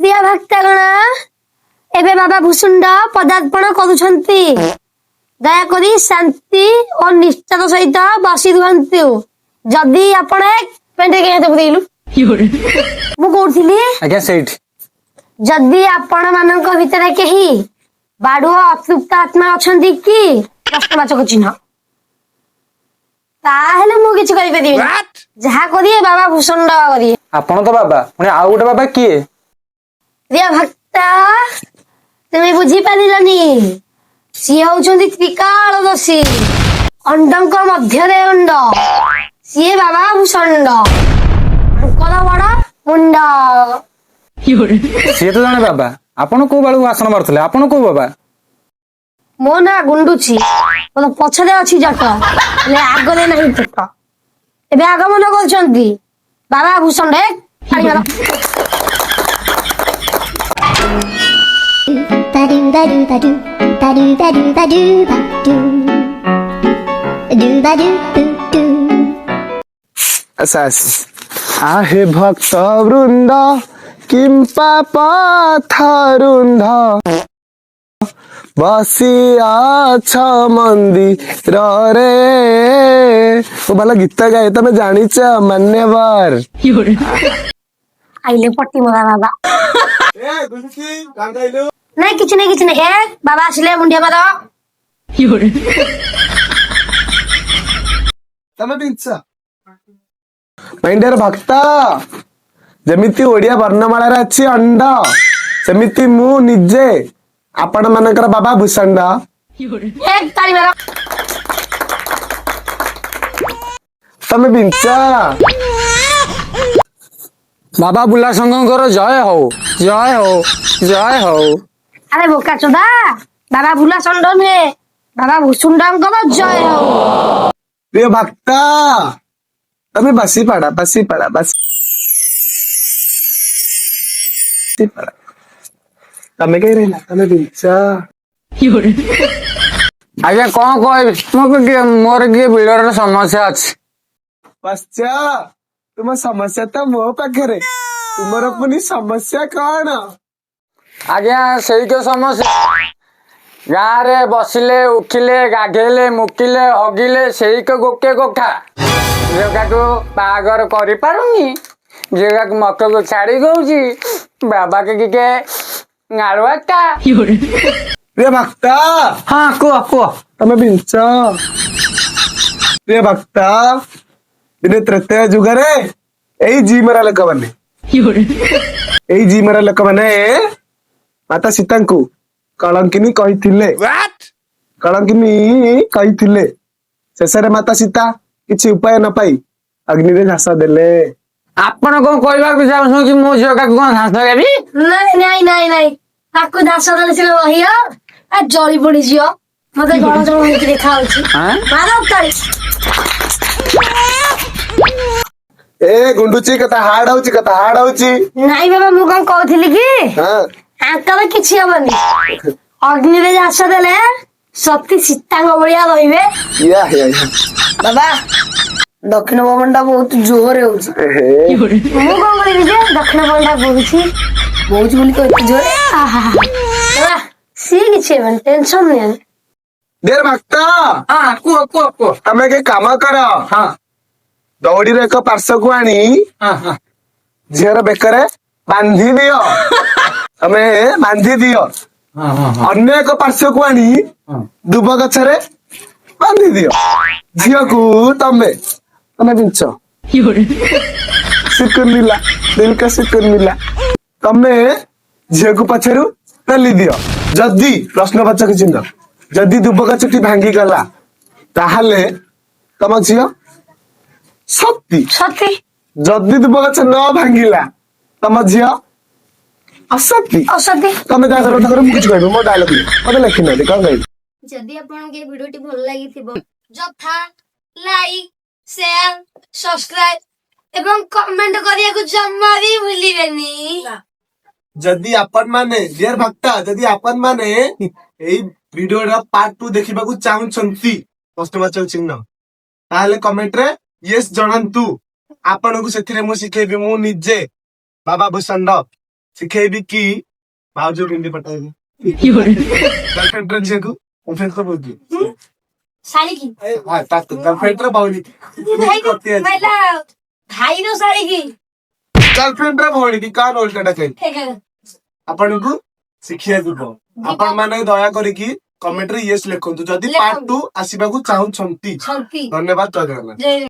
ପ୍ରିୟ ଭକ୍ତଗଣ, ଏବେ ବାବା ଭୂଷୁଣ୍ଡ ପଦାର୍ପଣ କରୁଛନ୍ତି। ଦୟାକରି ଶାନ୍ତି ଓ ନିଷ୍ଠାର ସହିତ ବସି ରୁହନ୍ତୁ। ଯଦି ଆପଣ ମୁଁ କହୁଥିଲି ଆଜ୍ଞା ସେଇଠି ଯଦି ଆପଣ ମାନଙ୍କ ଭିତରେ କେହି ବାଡୁଅ ଅତୃପ୍ତ ଆତ୍ମା ଅଛନ୍ତି କି ପ୍ରଶ୍ନବାଚକ ଚିହ୍ନ, ତାହେଲେ ମୁଁ କିଛି କରିପାରିବିନି। ଯାହା କରିବେ ବାବା ଭୂଷଣ୍ଡ କରିବେ। ଆପଣ ତ ବାବା, ପୁଣି ଆଉ ଗୋଟେ ବାବା କିଏ? ପ୍ରିୟ ଭକ୍ତ, ତୁମେ ବୁଝିପାରିଲନି। ସିଏ ହଉଛନ୍ତି ତ୍ରିକାଳଦର୍ଶୀ, ଅଣ୍ଡଙ୍କ ମଧ୍ୟରେ ଅଣ୍ଡ। ସିଏ ବାବା ଭୂଷଣ୍ଡ, ତାଙ୍କର ବଡ ମୁଣ୍ଡ। ସିଏ ତ ଜଣେ ବାବା। ଆପଣ କୋଉ ବାଳକୁ ଆସନ ମାରୁଥିଲେ? ଆପଣ କୋଉ ବାବା? ମୋ ନାଁ ଗୁଣ୍ଡୁଚି, ମୋର ପଛରେ ଅଛି ଜଟ, ହେଲେ ଆଗରେ ନାହିଁ ପେଟ। ଏବେ ଆଗମନ କରୁଛନ୍ତି ବାବା ଭୂଷଣ୍ଡ। आहे भक्त वृंद किंपा पथरुंध बसियाछ मंदिर रे। वो भला गीत गाए तमे जानिच मान्यवर। आइले पट्टी मरा बाबा। नहीं किछ नहीं हे बाबा आसिले मुंडिया मार। तमे बिंच माइंडियर भक्त, जेमिति ओडिया वर्णमाला रे अछि अंड, सेमिति मु निजे आपण मानकर बाबा भूषण्ड। एक ताली मार। तमे बिंच बाबा बुला संघकर जय हो, जय हो, जय हो। अरे बोका चोदा, बाबा भूला संड नुहे, बाबा भूषुंडंकर जय हो। प्रिय भक्त, तमे बसी पड़ा, बसी पड़ा, बसी पड़ा। तमे कहीं रहला, तमे बिंच। आज्ञा कौन कह मोर किए बिलर समस्या अच्छी। बच्चा तुम समस्या तो मो पाखे, तुमर पुनी समस्या कौन? आज्ञा सही क्यों समस्या? गाँव रे बसिले उठिले गाधेले मुकिले हगिले सही को गोके गोखा जगह को बागर करि पारुनी, जगह को मक को छाड़ी गौची बाबा के गाड़ुआटा। प्रिय भक्त, हाँ कुह कुह तमे बिंच। प्रिय भक्त, दिने त्रेतया जुगरे एई जीमरा लोक माने एई जीमरा लोक माने माता सीता को कलंकिनी कहिथिले। कलंकिनी कहिथिले शेषरे माता सीता किछि उपाय न पाई अग्नि रे झांस देले। आपण कोन कहबा कि चाहू कि मो झियो का कोन झांस देबी? नहीं नहीं नहीं नहीं, ताको झांस देले से रहियो आ जळी पड़ी जियो। मते गण जण होई देखा होछि। मारो ताली। ए गुंडुची कथा हार्ड होची, कथा हार्ड होची। नहीं बाबा मु कोन कहथिली कि हां आंकर किछि हबनी, अग्नि रे झांस देले सती सीता भलिया रहिबे। या बाबा दक्षिण पवनटा बहुत जोर होउछि। मु कोन करिबि जे दक्षिण पवनटा बोलछि बोलि कहते जोर। बाबा सी किछि हबनी, टेंशन नहीं। देर भक्त, हां कुह कुह कुह तमे के काम कर। हां दौड़ी रे एक पार्श्व को आनी झीर बेकरे बांधी दियो। तमे बांधी दियो। अन्य एक पार्श्व को आनी दुब गछरे बांधी दियो। झील को तमे बिंच। सुकुन मिला, दिल का सुकुन मिला। तमे झील को पछरु पेली दियो। जदी प्रश्नवाचक चिन्ह, जदी दुब गछटी भांगी गला ताहाले तम झील सती सती, जदी दुब गछ न भांगिला तम झील असती। असती तमे जा करो मु किछ कहबो मो डायलॉग मते लिखि नै कोन कहबो। जदि आपनके वीडियोटी भल लागिथिबो जथा लाइक शेयर सब्सक्राइब एवं कमेंट करिया को जम्मा भी भूलिबेनी। जदि आपन माने डियर भक्ता, जदि आपन माने एई वीडियोरा पार्ट 2 देखिबाकू चाहुछंती प्रश्नवाचक चिन्ह ताहाले कमेंट रे यस जणांतु। आपनको सेथिरे मु शिखेबी मु निजे बाबा भूषण्ड। ଶିଖେଇବି କି ଭାଉଜ କେମିତି ପଟାଇବି ଗାର୍ଲଫ୍ରେଣ୍ଡ ଝିଅକୁ ଅଫେନ୍ସ କରୁଛି ଶାଢୀ କି ଗାର୍ଲଫ୍ରେଣ୍ଡ ଭଉଣୀ ଭାଇର ଶାଢୀ କି ଗାର୍ଲଫ୍ରେଣ୍ଡ ଭଉଣୀ କି କାହାର ଓଲଟା ଡାକେ ଆପଣଙ୍କୁ ଶିଖିବାକୁ ଆପଣ ମାନେ ଦୟା କରିକି କମେଣ୍ଟରେ ୟେସ୍ ଲେଖନ୍ତୁ ଯଦି ପାର୍ଟ 2 ଆସିବାକୁ ଚାହୁଁଛନ୍ତି। ଧନ୍ୟବାଦ। ଜୟ ଜଗନ୍ନାଥ।